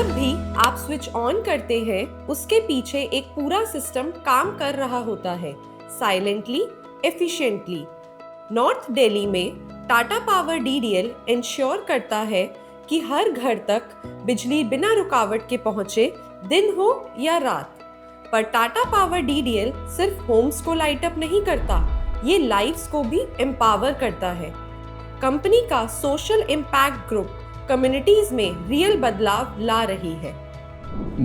जब भी आप स्विच ऑन करते हैं, उसके पीछे एक पूरा सिस्टम काम कर रहा होता है, साइलेंटली, एफिशिएंटली। नॉर्थ दिल्ली में टाटा पावर डीडीएल इंश्योर करता है कि हर घर तक बिजली बिना रुकावट के पहुंचे, दिन हो या रात। पर टाटा पावर डीडीएल सिर्फ होम्स को लाइट अप नहीं करता, ये लाइव्स को भी एम्पावर करता है। कंपनी का सोशल इम्पैक्ट ग्रुप कम्युनिटीज में रियल बदलाव ला रही है।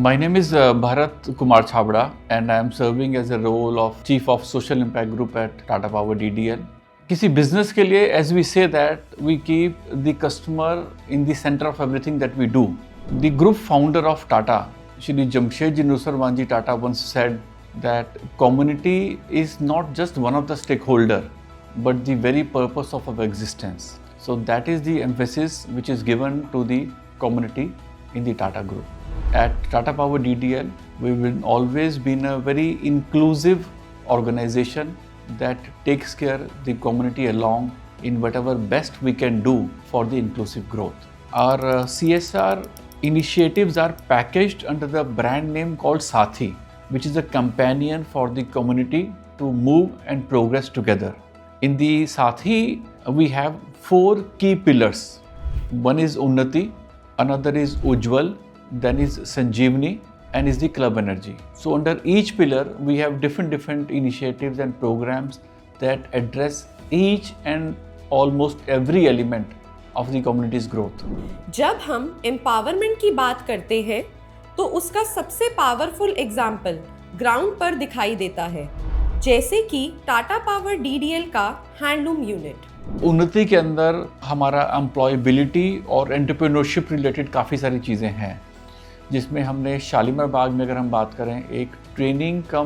My name is Bharat Kumar Chhabda and I am serving as a role of Chief of Social Impact Group at Tata Power DDL. किसी बिजनेस के लिए as we say that we keep the customer in the center of everything that we do. The group founder of Tata, Shri Jamshedji Nusarwanji Tata once said that community is not just one of the stakeholder but the very purpose of our existence. So that is the emphasis which is given to the community in the Tata Group. At Tata Power DDL, we will always be in a very inclusive organization that takes care the community along in whatever best we can do for the inclusive growth. Our CSR initiatives are packaged under the brand name called Sathi, which is a companion for the community to move and progress together. In the Sathi, we have 4 key pillars. One is Unnati, another is Ujjwal, then is Sanjeevani, and is the Club Energy. So under each pillar, we have different initiatives and programs that address each and almost every element of the community's growth. जब हम empowerment की बात करते हैं, तो उसका सबसे powerful example ground पर दिखाई देता है, जैसे कि टाटा पावर डीडीएल का हैंडलूम यूनिट। उन्नति के अंदर हमारा एम्प्लॉयबिलिटी और एंटरप्रेन्योरशिप रिलेटेड काफ़ी सारी चीज़ें हैं, जिसमें हमने शालीमार बाग में अगर हम बात करें, एक ट्रेनिंग कम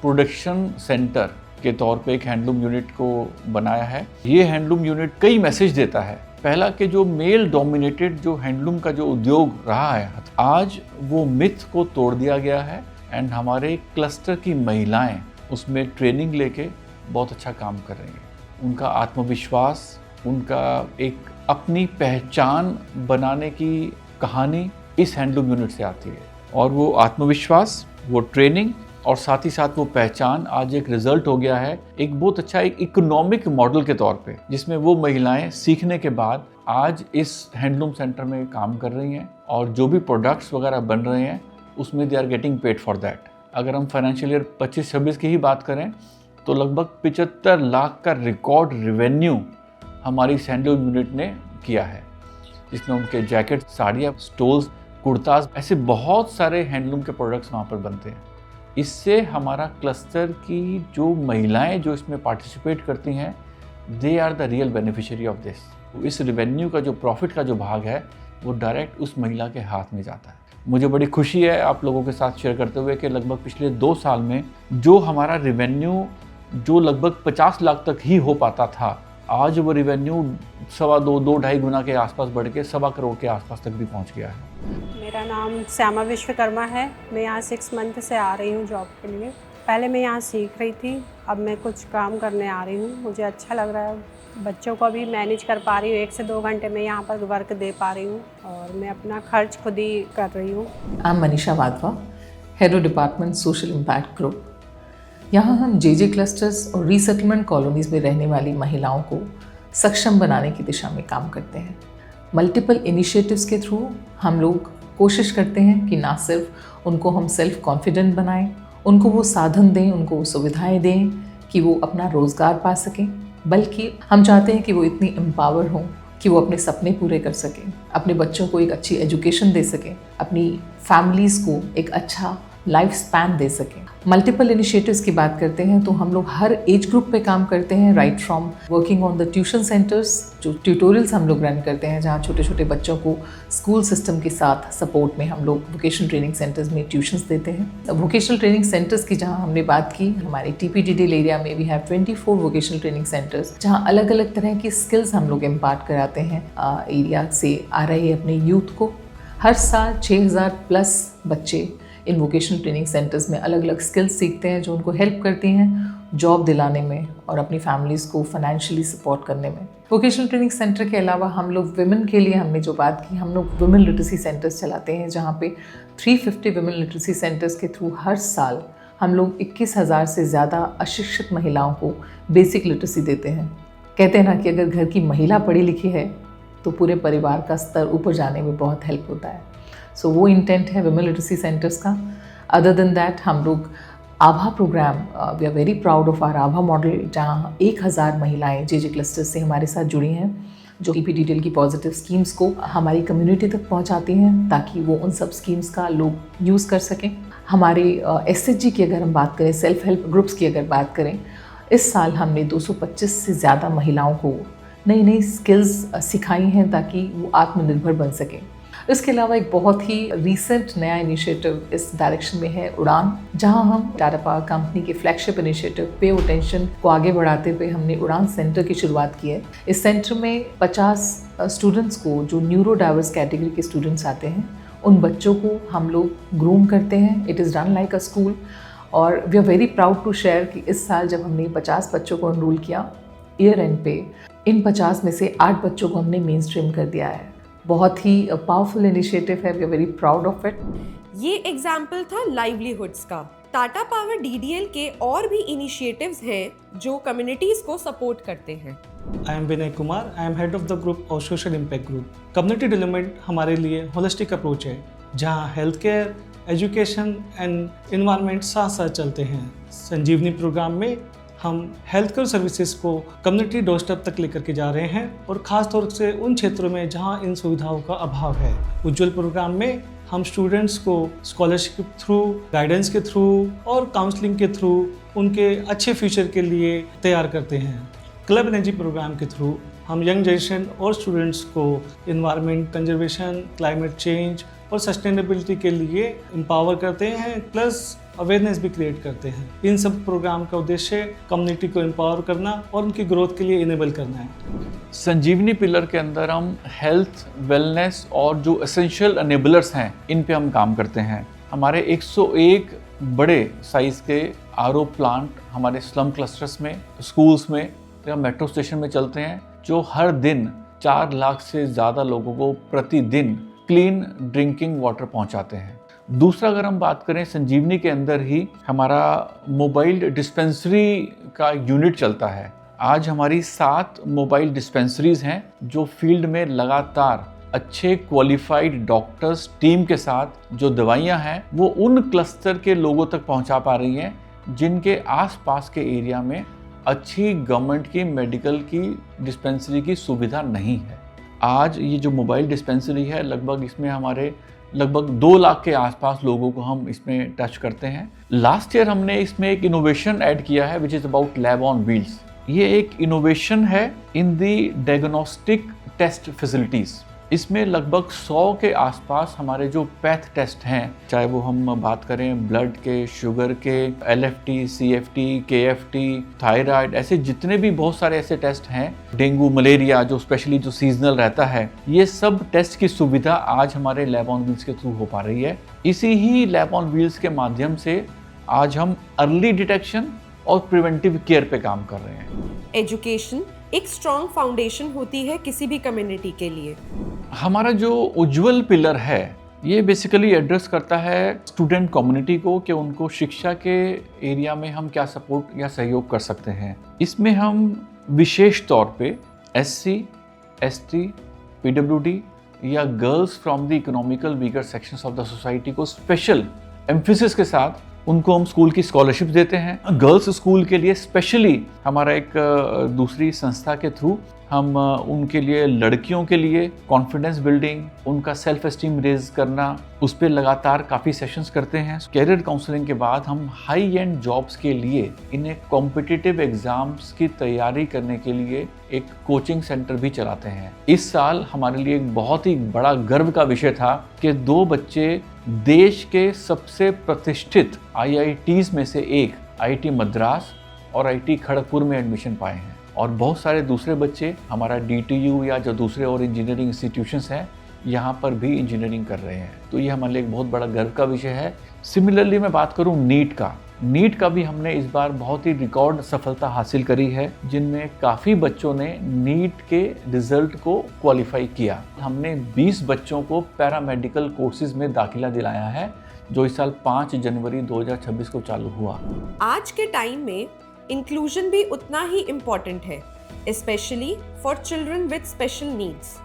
प्रोडक्शन सेंटर के तौर पे एक हैंडलूम यूनिट को बनाया है। ये हैंडलूम यूनिट कई मैसेज देता है। पहला कि जो मेल डोमिनेटेड जो हैंडलूम का जो उद्योग रहा है, आज वो मिथ को तोड़ दिया गया है एंड हमारे क्लस्टर की महिलाएं उसमें ट्रेनिंग लेके बहुत अच्छा काम कर रही हैं। उनका आत्मविश्वास, उनका एक अपनी पहचान बनाने की कहानी इस हैंडलूम यूनिट से आती है, और वो आत्मविश्वास, वो ट्रेनिंग और साथ ही साथ वो पहचान आज एक रिजल्ट हो गया है एक बहुत अच्छा एक इकोनॉमिक मॉडल के तौर पे, जिसमें वो महिलाएं सीखने के बाद आज इस हैंडलूम सेंटर में काम कर रही हैं और जो भी प्रोडक्ट्स वगैरह बन रहे हैं उसमें they are getting paid for that. अगर हम फाइनेंशियल ईयर 25-26 की ही बात करें तो लगभग 75 लाख का रिकॉर्ड रेवेन्यू हमारी हैंडलूम यूनिट ने किया है, जिसमें उनके जैकेट, साड़ियाँ, स्टोल्स, कुर्ताज, ऐसे बहुत सारे हैंडलूम के प्रोडक्ट्स वहाँ पर बनते हैं। इससे हमारा क्लस्टर की जो महिलाएं जो इसमें पार्टिसिपेट करती हैं, they are the real beneficiary of this. इस रेवेन्यू का जो प्रॉफिट का जो भाग है वो डायरेक्ट उस महिला के हाथ में जाता है। मुझे बड़ी खुशी है आप लोगों के साथ शेयर करते हुए कि लगभग पिछले 2 साल में जो हमारा रेवेन्यू जो लगभग 50 लाख तक ही हो पाता था, आज वो रेवेन्यू 2.25 गुना के आसपास बढ़ के 1.25 करोड़ के आसपास तक भी पहुंच गया है। मेरा नाम श्यामा विश्वकर्मा है। मैं यहाँ 6 मंथ से आ रही हूँ जॉब के लिए। पहले मैं यहाँ सीख रही थी, अब मैं कुछ काम करने आ रही हूँ। मुझे अच्छा लग रहा है, बच्चों को भी मैनेज कर पा रही हूँ। 1 से 2 घंटे में यहाँ पर वर्क दे पा रही हूँ और मैं अपना खर्च खुद ही कर रही हूँ। I am Manisha Wadhwa, head of department social impact group. यहाँ हम जे क्लस्टर्स और रीसेटलमेंट कॉलोनीज़ में रहने वाली महिलाओं को सक्षम बनाने की दिशा में काम करते हैं। मल्टीपल इनिशिएटिव्स के थ्रू हम लोग कोशिश करते हैं कि ना सिर्फ उनको हम सेल्फ कॉन्फिडेंट बनाएं, उनको वो साधन दें, उनको वो सुविधाएं दें कि वो अपना रोज़गार पा सकें, बल्कि हम चाहते हैं कि वो इतनी एम्पावर हों कि वो अपने सपने पूरे कर सकें, अपने बच्चों को एक अच्छी एजुकेशन दे सकें, अपनी फैमिलीज़ को एक अच्छा लाइफ स्पैन दे सकें। मल्टीपल इनिशिएटिव्स की बात करते हैं तो हम लोग हर एज ग्रुप पे काम करते हैं, right from working on the tuition centres, जो ट्यूटोरियल्स हम लोग रन करते हैं जहाँ छोटे छोटे बच्चों को स्कूल सिस्टम के साथ सपोर्ट में हम लोग वोकेशनल ट्रेनिंग सेंटर्स में ट्यूशंस देते हैं। वोकेशनल ट्रेनिंग सेंटर्स की जहाँ हमने बात की, हमारे TPDDL एरिया में we have 24 vocational training centres जहाँ अलग अलग तरह की स्किल्स हम लोग इम्पार्ट कराते हैं एरिया से आ रहे अपने यूथ को। हर साल 6000+ बच्चे इन वोकेशनल ट्रेनिंग सेंटर्स में अलग अलग स्किल्स सीखते हैं जो उनको हेल्प करती हैं जॉब दिलाने में और अपनी फैमिलीज़ को फाइनेंशियली सपोर्ट करने में। वोकेशनल ट्रेनिंग सेंटर के अलावा हम लोग विमेन के लिए हमने जो बात की, हम लोग वुमेन लिटरेसी सेंटर्स चलाते हैं, जहाँ पे 350 वुमेन लिटरेसी सेंटर्स के थ्रू हर साल हम लोग 21,000 से ज़्यादा अशिक्षित महिलाओं को बेसिक लिटरेसी देते हैं। कहते हैं ना कि अगर घर की महिला पढ़ी लिखी है तो पूरे परिवार का स्तर ऊपर जाने में बहुत हेल्प होता है। सो वो इंटेंट है वुमेन लिटरेसी सेंटर्स का। अदर देन दैट हम लोग Aabha programme, we are very proud of our Aabha model, जहाँ 1,000 महिलाएं जे क्लस्टर्स से हमारे साथ जुड़ी हैं, जो PPTDL की पॉजिटिव स्कीम्स को हमारी कम्युनिटी तक पहुंचाती हैं ताकि वो उन सब स्कीम्स का लोग यूज़ कर सकें। हमारे SHG की अगर हम बात करें, सेल्फ हेल्प ग्रुप्स की अगर बात करें, इस साल हमने 225 से ज़्यादा महिलाओं को नई नई स्किल्स सिखाई हैं ताकि वो आत्मनिर्भर बन सकें। इसके अलावा एक बहुत ही रीसेंट नया इनिशिएटिव इस डायरेक्शन में है उड़ान, जहां हम टाटा पावर कंपनी के फ्लैगशिप इनिशिएटिव पे अटेंशन को आगे बढ़ाते हुए हमने उड़ान सेंटर की शुरुआत की है। इस सेंटर में 50 स्टूडेंट्स को, जो न्यूरो डाइवर्स कैटेगरी के स्टूडेंट्स आते हैं, उन बच्चों को हम लोग ग्रूम करते हैं। It is run like a school और we are very proud to share कि इस साल जब हमने 50 बच्चों को एनरोल किया ईयर एंड पे, इन 50 में से 8 बच्चों को हमने मेन स्ट्रीम कर दिया है। बहुत ही पावरफुल इनिशिएटिव है, we are very proud of it. ये एग्जाम्पल था लाइवलीहुड्स का। टाटा पावर DDL के और भी इनिशिएटिव्स हैं जो कम्युनिटीज को सपोर्ट करते हैं। I am Vinay Kumar, I am head of the group of social impact group. Community development हमारे लिए होलिस्टिक अप्रोच है, जहाँ health care, education and environment साथ साथ चलते हैं। संजीवनी प्रोग्राम में हम हेल्थ केयर सर्विसेज को कम्युनिटी डोरस्टेप तक लेकर के जा रहे हैं और ख़ास तौर से उन क्षेत्रों में जहां इन सुविधाओं का अभाव है। उज्ज्वल प्रोग्राम में हम स्टूडेंट्स को स्कॉलरशिप के थ्रू, गाइडेंस के थ्रू और काउंसलिंग के थ्रू उनके अच्छे फ्यूचर के लिए तैयार करते हैं। क्लब एनर्जी प्रोग्राम के थ्रू हम यंग जनरेशन और स्टूडेंट्स को इन्वायरमेंट कंजर्वेशन, क्लाइमेट चेंज और सस्टेनेबिलिटी के लिए एम्पावर करते हैं, प्लस अवेयरनेस भी क्रिएट करते हैं। इन सब प्रोग्राम का उद्देश्य कम्युनिटी को एम्पावर करना और उनकी ग्रोथ के लिए इनेबल करना है। संजीवनी पिलर के अंदर हम हेल्थ, वेलनेस और जो एसेंशियल अनेबलर्स हैं, इन पे हम काम करते हैं। हमारे 101 बड़े साइज़ के RO प्लांट हमारे स्लम क्लस्टर्स में, स्कूल्स में या मेट्रो स्टेशन में चलते हैं, जो हर दिन 4 लाख से ज़्यादा लोगों को प्रतिदिन क्लीन ड्रिंकिंग वाटर पहुंचाते हैं। दूसरा, अगर हम बात करें, संजीवनी के अंदर ही हमारा मोबाइल डिस्पेंसरी का यूनिट चलता है। आज हमारी 7 मोबाइल डिस्पेंसरीज हैं जो फील्ड में लगातार अच्छे क्वालिफाइड डॉक्टर्स टीम के साथ जो दवाइयां हैं वो उन क्लस्टर के लोगों तक पहुंचा पा रही हैं जिनके आसपास के एरिया में अच्छी गवर्नमेंट की मेडिकल की डिस्पेंसरी की सुविधा नहीं है। आज ये जो मोबाइल डिस्पेंसरी है, लगभग इसमें हमारे लगभग 2 लाख के आसपास लोगों को हम इसमें टच करते हैं। लास्ट ईयर हमने इसमें एक इनोवेशन ऐड किया है which is about lab on wheels. ये एक इनोवेशन है इन दी डायग्नोस्टिक टेस्ट फैसिलिटीज़। इसमें लगभग 100 के आसपास हमारे जो पैथ टेस्ट हैं, चाहे वो हम बात करें ब्लड के, शुगर के, LFT, CFT, KFT, थायराइड, ऐसे जितने भी बहुत सारे ऐसे टेस्ट हैं, डेंगू, मलेरिया जो स्पेशली जो सीजनल रहता है, ये सब टेस्ट की सुविधा आज हमारे लैब ऑन व्हील्स के थ्रू हो पा रही है। इसी ही लैब ऑन व्हील्स के माध्यम से आज हम अर्ली डिटेक्शन और प्रिवेंटिव केयर पे काम कर रहे हैं। एजुकेशन एक स्ट्रॉन्ग फाउंडेशन होती है किसी भी कम्युनिटी के लिए। हमारा जो उज्ज्वल पिलर है ये बेसिकली एड्रेस करता है स्टूडेंट कम्युनिटी को कि उनको शिक्षा के एरिया में हम क्या सपोर्ट या सहयोग कर सकते हैं। इसमें हम विशेष तौर पे SC, ST, PWD या girls from the economical weaker sections of the society को स्पेशल एम्फेसिस के साथ उनको हम स्कूल की स्कॉलरशिप देते हैं। गर्ल्स स्कूल के लिए स्पेशली हमारा एक दूसरी संस्था के थ्रू हम उनके लिए, लड़कियों के लिए कॉन्फिडेंस बिल्डिंग, उनका सेल्फ एस्टीम रेज करना, उस पर लगातार काफ़ी सेशंस करते हैं। कैरियर काउंसलिंग के बाद हम हाई एंड जॉब्स के लिए इन्हें कॉम्पिटिटिव एग्जाम्स की तैयारी करने के लिए एक कोचिंग सेंटर भी चलाते हैं। इस साल हमारे लिए एक बहुत ही बड़ा गर्व का विषय था कि 2 बच्चे देश के सबसे प्रतिष्ठित IITs में से एक IIT मद्रास और IIT खड़गपुर में एडमिशन पाए हैं, और बहुत सारे दूसरे बच्चे हमारा DTU या जो दूसरे और इंजीनियरिंग इंस्टीट्यूशंस हैं यहाँ पर भी इंजीनियरिंग कर रहे हैं। तो ये हमारे लिए एक बहुत बड़ा गर्व का विषय है। सिमिलरली मैं बात करूँ नीट का, नीट का भी हमने इस बार बहुत ही रिकॉर्ड सफलता हासिल करी है, जिनमें काफ़ी बच्चों ने नीट के रिजल्ट को क्वालिफाई किया। हमने 20 बच्चों को पैरामेडिकल कोर्सेज में दाखिला दिलाया है, जो इस साल 5 जनवरी 2026 को चालू हुआ। आज के टाइम में इंक्लूजन भी उतना ही इम्पोर्टेंट है, specially for children with special needs.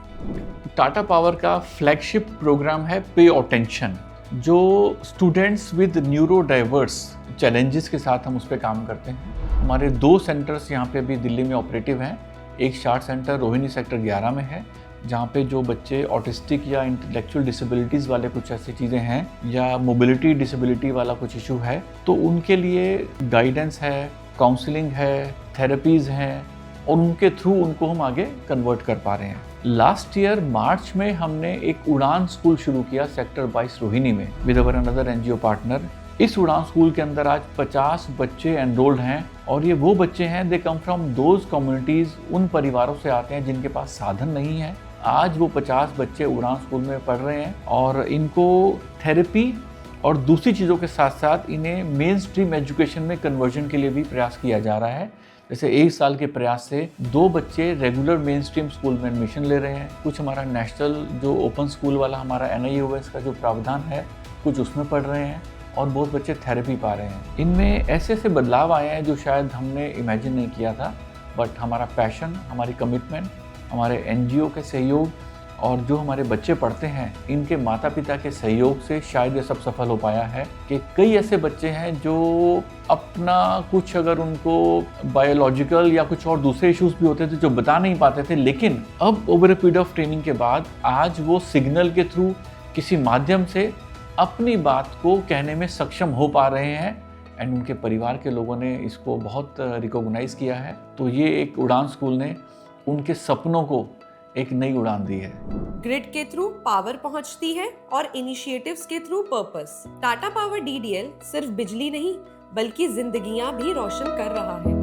Tata power का फ्लैगशिप प्रोग्राम है पे अटेंशन, जो students with neuro diverse challenges के साथ हम उस पर काम करते हैं। हमारे 2 सेंटर्स यहाँ पे अभी दिल्ली में ऑपरेटिव हैं। एक शार्ट सेंटर रोहिणी सेक्टर 11 में है, जहाँ पे जो बच्चे ऑटिस्टिक या इंटेलेक्चुअल डिसेबिलिटीज़ वाले कुछ ऐसी चीज़ें हैं या मोबिलिटी डिसेबिलिटी वाला कुछ इशू है, तो उनके लिए गाइडेंस है, काउंसलिंग है, थेरेपीज़ हैं और उनके थ्रू उनको हम आगे कन्वर्ट कर पा रहे हैं। लास्ट ईयर मार्च में हमने एक उड़ान स्कूल शुरू किया सेक्टर 22 रोहिणी में with our another NGO partner. इस उड़ान स्कूल के अंदर आज 50 बच्चे एनरोल्ड हैं और ये वो बच्चे हैं, दे कम फ्रॉम दोज कम्युनिटीज़, उन परिवारों से आते हैं जिनके पास साधन नहीं है। आज वो 50 बच्चे उड़ान स्कूल में पढ़ रहे हैं और इनको थेरेपी और दूसरी चीज़ों के साथ साथ इन्हें मेन स्ट्रीम एजुकेशन में कन्वर्जन के लिए भी प्रयास किया जा रहा है। जैसे 1 साल के प्रयास से 2 बच्चे रेगुलर मेन स्ट्रीम स्कूल में एडमिशन ले रहे हैं, कुछ हमारा नेशनल जो ओपन स्कूल वाला हमारा NIOS का जो प्रावधान है कुछ उसमें पढ़ रहे हैं और बहुत बच्चे थेरेपी पा रहे हैं। इनमें ऐसे ऐसे बदलाव आए हैं जो शायद हमने इमेजिन नहीं किया था, बट हमारा पैशन, हमारी कमिटमेंट, हमारे NGO के सहयोग और जो हमारे बच्चे पढ़ते हैं इनके माता पिता के सहयोग से शायद ये सब सफल हो पाया है कि कई ऐसे बच्चे हैं जो अपना कुछ अगर उनको बायोलॉजिकल या कुछ और दूसरे इश्यूज भी होते थे जो बता नहीं पाते थे, लेकिन अब over a period of training के बाद आज वो सिग्नल के थ्रू किसी माध्यम से अपनी बात को कहने में सक्षम हो पा रहे हैं एंड उनके परिवार के लोगों ने इसको बहुत रिकॉग्नाइज किया है। तो ये एक उड़ान स्कूल ने उनके सपनों को एक नई उड़ान दी है। ग्रिड के थ्रू पावर पहुंचती है और इनिशिएटिव्स के through purpose. Tata power DDL सिर्फ बिजली नहीं बल्कि जिंदगियां भी रोशन कर रहा है।